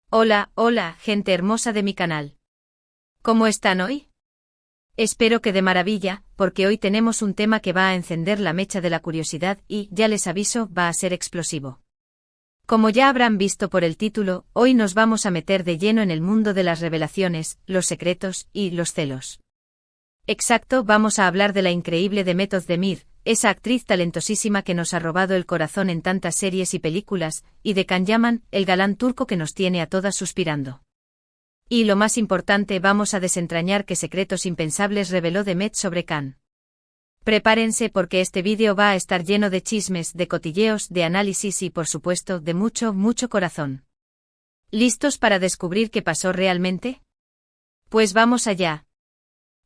Hola, hola, gente hermosa de mi canal. ¿Cómo están hoy? Espero que de maravilla, porque hoy tenemos un tema que va a encender la mecha de la curiosidad y, ya les aviso, va a ser explosivo. Como ya habrán visto por el título, hoy nos vamos a meter de lleno en el mundo de las revelaciones, los secretos y los celos. Exacto, vamos a hablar de la increíble Demet Özdemir, esa actriz talentosísima que nos ha robado el corazón en tantas series y películas, y de Can Yaman, el galán turco que nos tiene a todas suspirando. Y lo más importante, vamos a desentrañar qué secretos impensables reveló Demet sobre Can. Prepárense porque este vídeo va a estar lleno de chismes, de cotilleos, de análisis y por supuesto de mucho, mucho corazón. ¿Listos para descubrir qué pasó realmente? Pues vamos allá.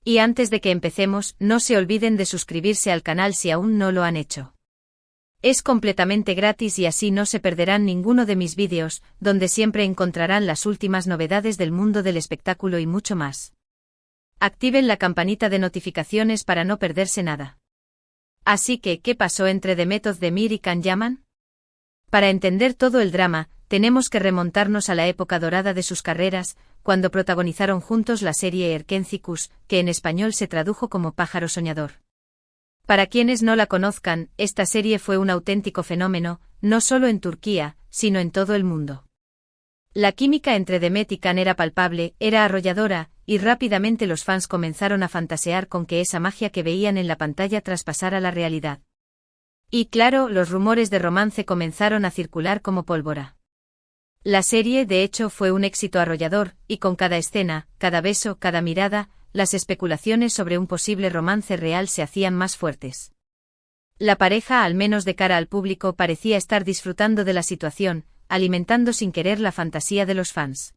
Y antes de que empecemos, no se olviden de suscribirse al canal si aún no lo han hecho. Es completamente gratis y así no se perderán ninguno de mis vídeos, donde siempre encontrarán las últimas novedades del mundo del espectáculo y mucho más. Activen la campanita de notificaciones para no perderse nada. Así que, ¿qué pasó entre Demet Özdemir y Can Yaman? Para entender todo el drama, tenemos que remontarnos a la época dorada de sus carreras, cuando protagonizaron juntos la serie Erkencikus, que en español se tradujo como Pájaro Soñador. Para quienes no la conozcan, esta serie fue un auténtico fenómeno, no solo en Turquía, sino en todo el mundo. La química entre Demet y Can era palpable, era arrolladora, y rápidamente los fans comenzaron a fantasear con que esa magia que veían en la pantalla traspasara la realidad. Y claro, los rumores de romance comenzaron a circular como pólvora. La serie, de hecho, fue un éxito arrollador, y con cada escena, cada beso, cada mirada, las especulaciones sobre un posible romance real se hacían más fuertes. La pareja, al menos de cara al público, parecía estar disfrutando de la situación, alimentando sin querer la fantasía de los fans.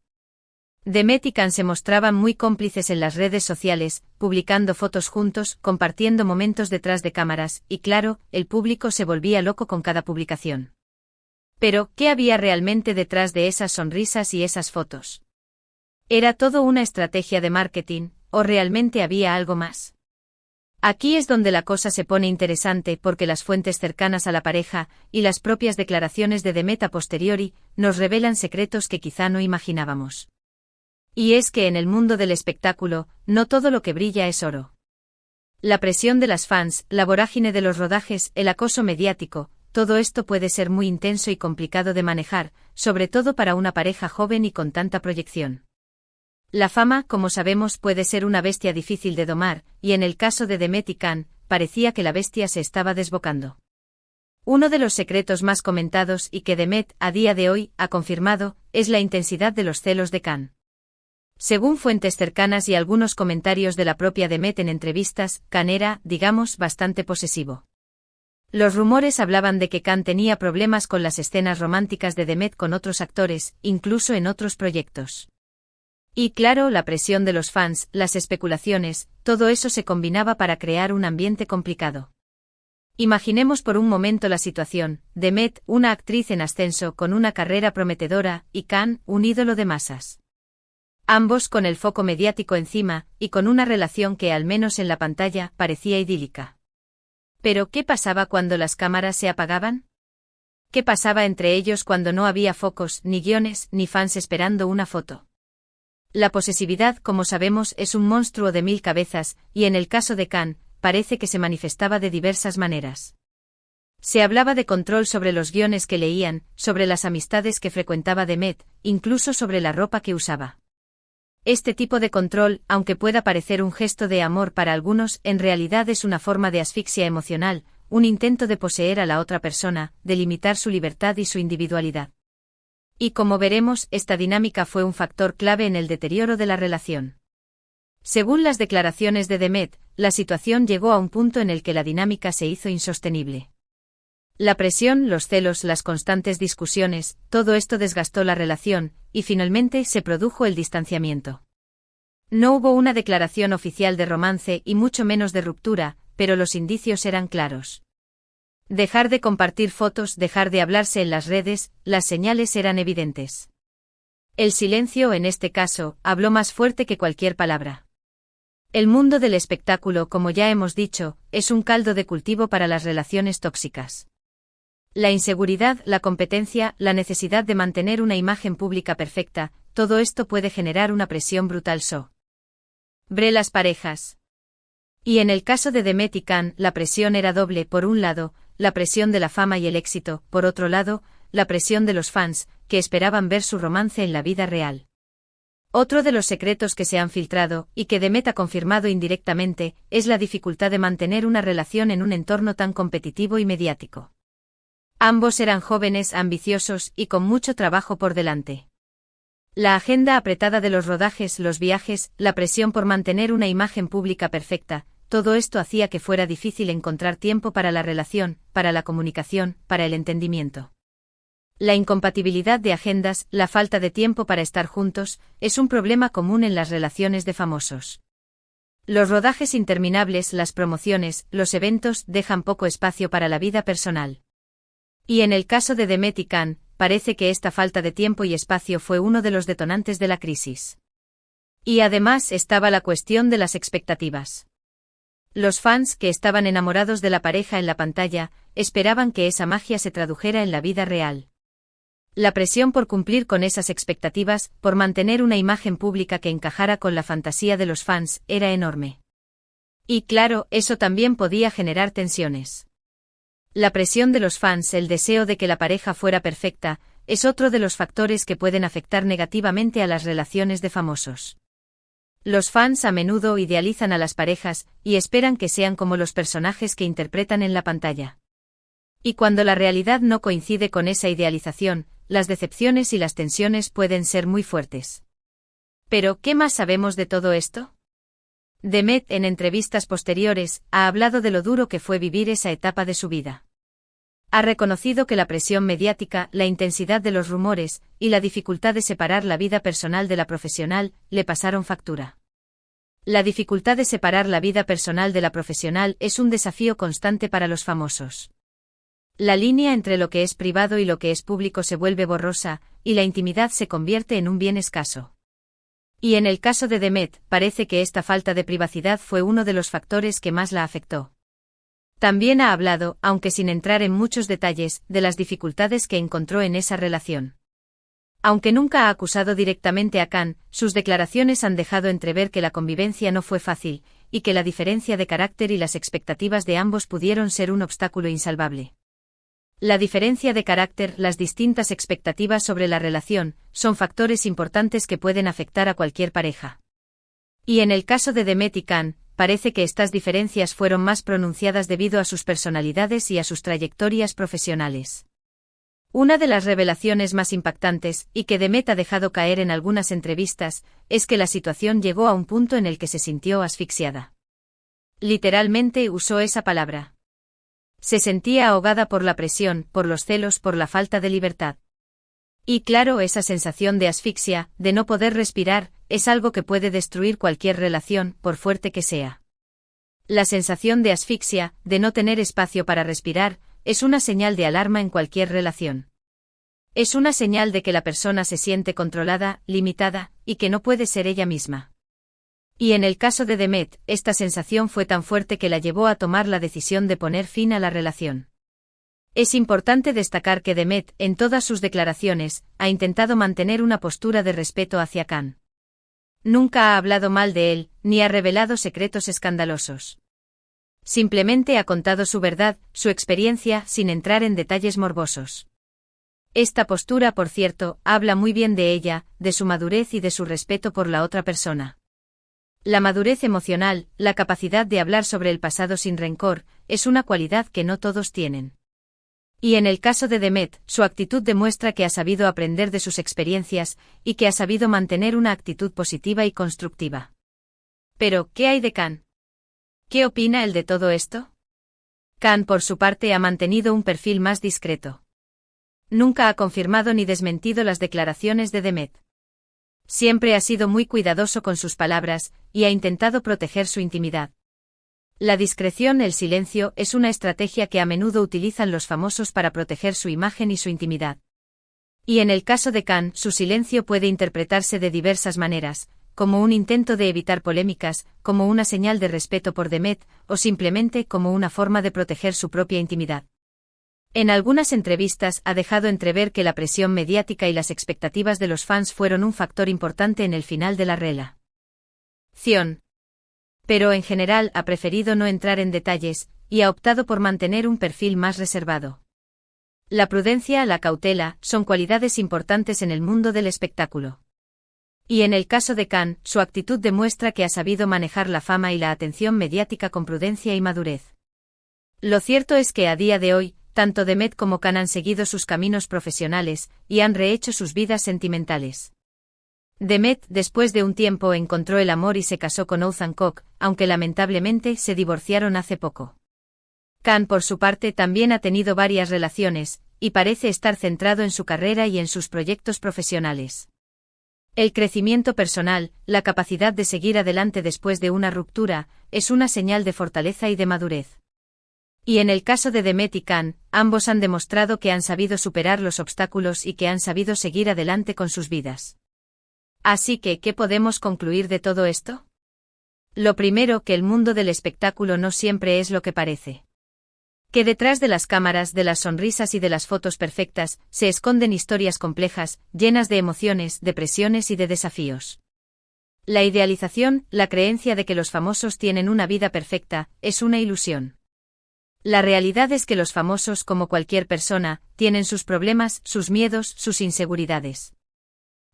Demet y Can se mostraban muy cómplices en las redes sociales, publicando fotos juntos, compartiendo momentos detrás de cámaras, y claro, el público se volvía loco con cada publicación. Pero, ¿qué había realmente detrás de esas sonrisas y esas fotos? ¿Era todo una estrategia de marketing, o realmente había algo más? Aquí es donde la cosa se pone interesante porque las fuentes cercanas a la pareja, y las propias declaraciones de Demet a posteriori, nos revelan secretos que quizá no imaginábamos. Y es que en el mundo del espectáculo, no todo lo que brilla es oro. La presión de las fans, la vorágine de los rodajes, el acoso mediático, todo esto puede ser muy intenso y complicado de manejar, sobre todo para una pareja joven y con tanta proyección. La fama, como sabemos, puede ser una bestia difícil de domar, y en el caso de Demet y Can, parecía que la bestia se estaba desbocando. Uno de los secretos más comentados y que Demet, a día de hoy, ha confirmado, es la intensidad de los celos de Can. Según fuentes cercanas y algunos comentarios de la propia Demet en entrevistas, Can era, digamos, bastante posesivo. Los rumores hablaban de que Can tenía problemas con las escenas románticas de Demet con otros actores, incluso en otros proyectos. Y claro, la presión de los fans, las especulaciones, todo eso se combinaba para crear un ambiente complicado. Imaginemos por un momento la situación: Demet, una actriz en ascenso con una carrera prometedora, y Can, un ídolo de masas. Ambos con el foco mediático encima, y con una relación que, al menos en la pantalla, parecía idílica. Pero, ¿qué pasaba cuando las cámaras se apagaban? ¿Qué pasaba entre ellos cuando no había focos, ni guiones, ni fans esperando una foto? La posesividad, como sabemos, es un monstruo de 1000 cabezas, y en el caso de Can, parece que se manifestaba de diversas maneras. Se hablaba de control sobre los guiones que leían, sobre las amistades que frecuentaba Demet, incluso sobre la ropa que usaba. Este tipo de control, aunque pueda parecer un gesto de amor para algunos, en realidad es una forma de asfixia emocional, un intento de poseer a la otra persona, de limitar su libertad y su individualidad. Y como veremos, esta dinámica fue un factor clave en el deterioro de la relación. Según las declaraciones de Demet, la situación llegó a un punto en el que la dinámica se hizo insostenible. La presión, los celos, las constantes discusiones, todo esto desgastó la relación, y finalmente se produjo el distanciamiento. No hubo una declaración oficial de romance y mucho menos de ruptura, pero los indicios eran claros. Dejar de compartir fotos, dejar de hablarse en las redes, las señales eran evidentes. El silencio, en este caso, habló más fuerte que cualquier palabra. El mundo del espectáculo, como ya hemos dicho, es un caldo de cultivo para las relaciones tóxicas. La inseguridad, la competencia, la necesidad de mantener una imagen pública perfecta, todo esto puede generar una presión brutal sobre las parejas. Y en el caso de Demet y Can, la presión era doble: por un lado, la presión de la fama y el éxito; por otro lado, la presión de los fans, que esperaban ver su romance en la vida real. Otro de los secretos que se han filtrado, y que Demet ha confirmado indirectamente, es la dificultad de mantener una relación en un entorno tan competitivo y mediático. Ambos eran jóvenes, ambiciosos, y con mucho trabajo por delante. La agenda apretada de los rodajes, los viajes, la presión por mantener una imagen pública perfecta, todo esto hacía que fuera difícil encontrar tiempo para la relación, para la comunicación, para el entendimiento. La incompatibilidad de agendas, la falta de tiempo para estar juntos, es un problema común en las relaciones de famosos. Los rodajes interminables, las promociones, los eventos dejan poco espacio para la vida personal. Y en el caso de Demet y Can, parece que esta falta de tiempo y espacio fue uno de los detonantes de la crisis. Y además estaba la cuestión de las expectativas. Los fans, que estaban enamorados de la pareja en la pantalla, esperaban que esa magia se tradujera en la vida real. La presión por cumplir con esas expectativas, por mantener una imagen pública que encajara con la fantasía de los fans, era enorme. Y claro, eso también podía generar tensiones. La presión de los fans, el deseo de que la pareja fuera perfecta, es otro de los factores que pueden afectar negativamente a las relaciones de famosos. Los fans a menudo idealizan a las parejas, y esperan que sean como los personajes que interpretan en la pantalla. Y cuando la realidad no coincide con esa idealización, las decepciones y las tensiones pueden ser muy fuertes. Pero, ¿qué más sabemos de todo esto? Demet, en entrevistas posteriores, ha hablado de lo duro que fue vivir esa etapa de su vida. Ha reconocido que la presión mediática, la intensidad de los rumores, y la dificultad de separar la vida personal de la profesional, le pasaron factura. La dificultad de separar la vida personal de la profesional es un desafío constante para los famosos. La línea entre lo que es privado y lo que es público se vuelve borrosa, y la intimidad se convierte en un bien escaso. Y en el caso de Demet, parece que esta falta de privacidad fue uno de los factores que más la afectó. También ha hablado, aunque sin entrar en muchos detalles, de las dificultades que encontró en esa relación. Aunque nunca ha acusado directamente a Can, sus declaraciones han dejado entrever que la convivencia no fue fácil, y que la diferencia de carácter y las expectativas de ambos pudieron ser un obstáculo insalvable. La diferencia de carácter, las distintas expectativas sobre la relación, son factores importantes que pueden afectar a cualquier pareja. Y en el caso de Demet y Can, parece que estas diferencias fueron más pronunciadas debido a sus personalidades y a sus trayectorias profesionales. Una de las revelaciones más impactantes, y que Demet ha dejado caer en algunas entrevistas, es que la situación llegó a un punto en el que se sintió asfixiada. Literalmente usó esa palabra. Se sentía ahogada por la presión, por los celos, por la falta de libertad. Y claro, esa sensación de asfixia, de no poder respirar, es algo que puede destruir cualquier relación, por fuerte que sea. La sensación de asfixia, de no tener espacio para respirar, es una señal de alarma en cualquier relación. Es una señal de que la persona se siente controlada, limitada, y que no puede ser ella misma. Y en el caso de Demet, esta sensación fue tan fuerte que la llevó a tomar la decisión de poner fin a la relación. Es importante destacar que Demet, en todas sus declaraciones, ha intentado mantener una postura de respeto hacia Can. Nunca ha hablado mal de él, ni ha revelado secretos escandalosos. Simplemente ha contado su verdad, su experiencia, sin entrar en detalles morbosos. Esta postura, por cierto, habla muy bien de ella, de su madurez y de su respeto por la otra persona. La madurez emocional, la capacidad de hablar sobre el pasado sin rencor, es una cualidad que no todos tienen. Y en el caso de Demet, su actitud demuestra que ha sabido aprender de sus experiencias, y que ha sabido mantener una actitud positiva y constructiva. Pero, ¿qué hay de Can? ¿Qué opina él de todo esto? Can, por su parte, ha mantenido un perfil más discreto. Nunca ha confirmado ni desmentido las declaraciones de Demet. Siempre ha sido muy cuidadoso con sus palabras, y ha intentado proteger su intimidad. La discreción, el silencio, es una estrategia que a menudo utilizan los famosos para proteger su imagen y su intimidad. Y en el caso de Can, su silencio puede interpretarse de diversas maneras, como un intento de evitar polémicas, como una señal de respeto por Demet, o simplemente como una forma de proteger su propia intimidad. En algunas entrevistas ha dejado entrever que la presión mediática y las expectativas de los fans fueron un factor importante en el final de la relación. Pero en general ha preferido no entrar en detalles, y ha optado por mantener un perfil más reservado. La prudencia, la cautela, son cualidades importantes en el mundo del espectáculo. Y en el caso de Khan, su actitud demuestra que ha sabido manejar la fama y la atención mediática con prudencia y madurez. Lo cierto es que a día de hoy, tanto Demet como Khan han seguido sus caminos profesionales, y han rehecho sus vidas sentimentales. Demet, después de un tiempo, encontró el amor y se casó con Oğuzhan Koç, aunque lamentablemente se divorciaron hace poco. Khan, por su parte, también ha tenido varias relaciones, y parece estar centrado en su carrera y en sus proyectos profesionales. El crecimiento personal, la capacidad de seguir adelante después de una ruptura, es una señal de fortaleza y de madurez. Y en el caso de Demet y Khan, ambos han demostrado que han sabido superar los obstáculos y que han sabido seguir adelante con sus vidas. Así que, ¿qué podemos concluir de todo esto? Lo primero, que el mundo del espectáculo no siempre es lo que parece. Que detrás de las cámaras, de las sonrisas y de las fotos perfectas, se esconden historias complejas, llenas de emociones, de presiones y de desafíos. La idealización, la creencia de que los famosos tienen una vida perfecta, es una ilusión. La realidad es que los famosos, como cualquier persona, tienen sus problemas, sus miedos, sus inseguridades.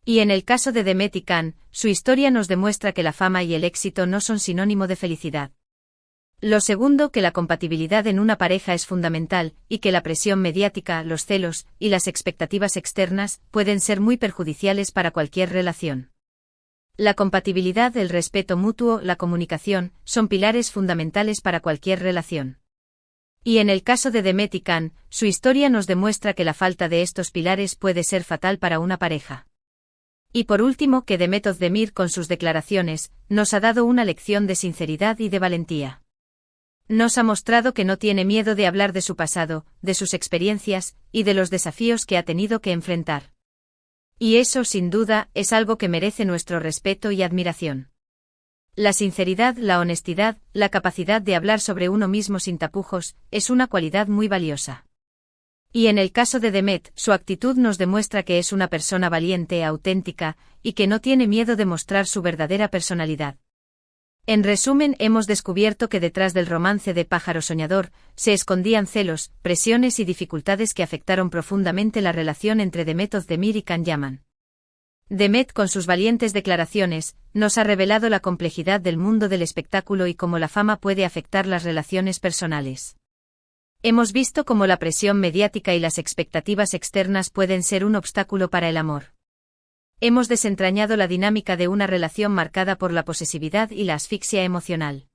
Y en el caso de Demet y Khan, su historia nos demuestra que la fama y el éxito no son sinónimo de felicidad. Lo segundo, que la compatibilidad en una pareja es fundamental, y que la presión mediática, los celos, y las expectativas externas, pueden ser muy perjudiciales para cualquier relación. La compatibilidad, el respeto mutuo, la comunicación, son pilares fundamentales para cualquier relación. Y en el caso de Demet y Khan, su historia nos demuestra que la falta de estos pilares puede ser fatal para una pareja. Y por último, que Demet Özdemir, con sus declaraciones, nos ha dado una lección de sinceridad y de valentía. Nos ha mostrado que no tiene miedo de hablar de su pasado, de sus experiencias, y de los desafíos que ha tenido que enfrentar. Y eso, sin duda, es algo que merece nuestro respeto y admiración. La sinceridad, la honestidad, la capacidad de hablar sobre uno mismo sin tapujos, es una cualidad muy valiosa. Y en el caso de Demet, su actitud nos demuestra que es una persona valiente, auténtica, y que no tiene miedo de mostrar su verdadera personalidad. En resumen, hemos descubierto que detrás del romance de Pájaro Soñador, se escondían celos, presiones y dificultades que afectaron profundamente la relación entre Demet Özdemir y Can Yaman. Demet, con sus valientes declaraciones, nos ha revelado la complejidad del mundo del espectáculo y cómo la fama puede afectar las relaciones personales. Hemos visto cómo la presión mediática y las expectativas externas pueden ser un obstáculo para el amor. Hemos desentrañado la dinámica de una relación marcada por la posesividad y la asfixia emocional.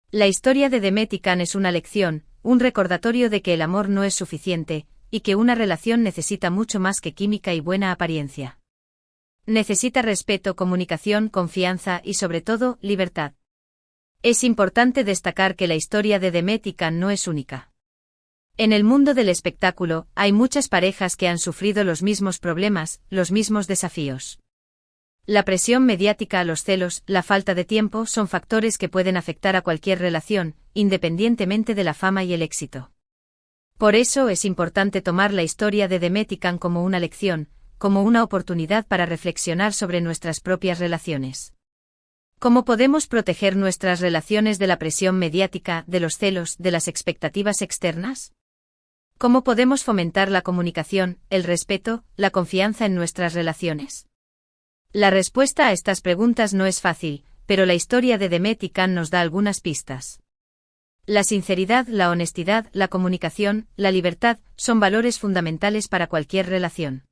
La historia de Demet y Khan es una lección, un recordatorio de que el amor no es suficiente, y que una relación necesita mucho más que química y buena apariencia. Necesita respeto, comunicación, confianza y, sobre todo, libertad. Es importante destacar que la historia de Demet y Khan no es única. En el mundo del espectáculo, hay muchas parejas que han sufrido los mismos problemas, los mismos desafíos. La presión mediática, los celos, la falta de tiempo son factores que pueden afectar a cualquier relación, independientemente de la fama y el éxito. Por eso es importante tomar la historia de Demet y Khan como una lección, como una oportunidad para reflexionar sobre nuestras propias relaciones. ¿Cómo podemos proteger nuestras relaciones de la presión mediática, de los celos, de las expectativas externas? ¿Cómo podemos fomentar la comunicación, el respeto, la confianza en nuestras relaciones? La respuesta a estas preguntas no es fácil, pero la historia de Demet y Khan nos da algunas pistas. La sinceridad, la honestidad, la comunicación, la libertad, son valores fundamentales para cualquier relación.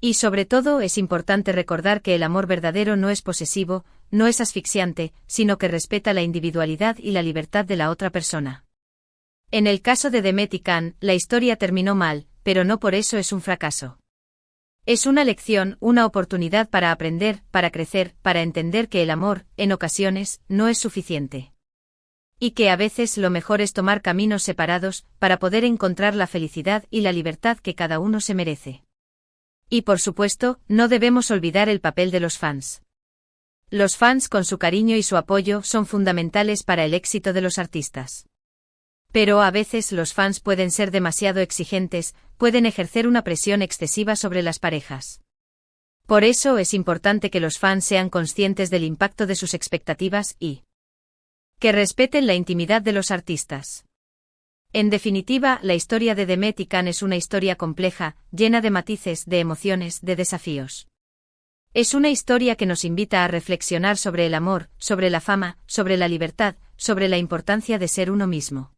Y sobre todo es importante recordar que el amor verdadero no es posesivo, no es asfixiante, sino que respeta la individualidad y la libertad de la otra persona. En el caso de Demet y Khan, la historia terminó mal, pero no por eso es un fracaso. Es una lección, una oportunidad para aprender, para crecer, para entender que el amor, en ocasiones, no es suficiente. Y que a veces lo mejor es tomar caminos separados, para poder encontrar la felicidad y la libertad que cada uno se merece. Y por supuesto, no debemos olvidar el papel de los fans. Los fans, con su cariño y su apoyo, son fundamentales para el éxito de los artistas. Pero a veces los fans pueden ser demasiado exigentes, pueden ejercer una presión excesiva sobre las parejas. Por eso es importante que los fans sean conscientes del impacto de sus expectativas y que respeten la intimidad de los artistas. En definitiva, la historia de Demet y Can es una historia compleja, llena de matices, de emociones, de desafíos. Es una historia que nos invita a reflexionar sobre el amor, sobre la fama, sobre la libertad, sobre la importancia de ser uno mismo.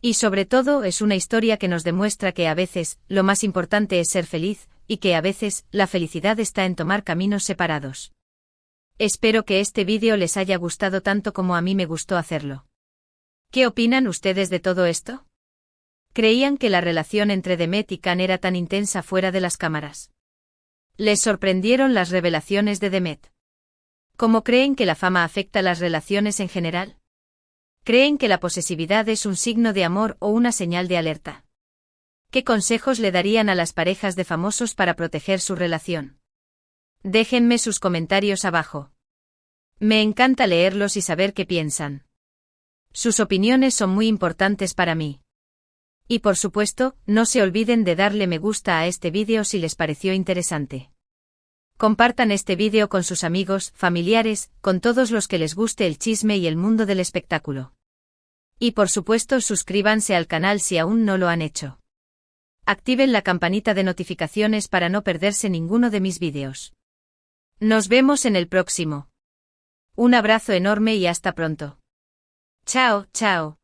Y sobre todo es una historia que nos demuestra que a veces, lo más importante es ser feliz, y que a veces, la felicidad está en tomar caminos separados. Espero que este vídeo les haya gustado tanto como a mí me gustó hacerlo. ¿Qué opinan ustedes de todo esto? ¿Creían que la relación entre Demet y Can era tan intensa fuera de las cámaras? ¿Les sorprendieron las revelaciones de Demet? ¿Cómo creen que la fama afecta las relaciones en general? ¿Creen que la posesividad es un signo de amor o una señal de alerta? ¿Qué consejos le darían a las parejas de famosos para proteger su relación? Déjenme sus comentarios abajo. Me encanta leerlos y saber qué piensan. Sus opiniones son muy importantes para mí. Y por supuesto, no se olviden de darle me gusta a este vídeo si les pareció interesante. Compartan este vídeo con sus amigos, familiares, con todos los que les guste el chisme y el mundo del espectáculo. Y por supuesto suscríbanse al canal si aún no lo han hecho. Activen la campanita de notificaciones para no perderse ninguno de mis vídeos. Nos vemos en el próximo. Un abrazo enorme y hasta pronto. Chao, chao.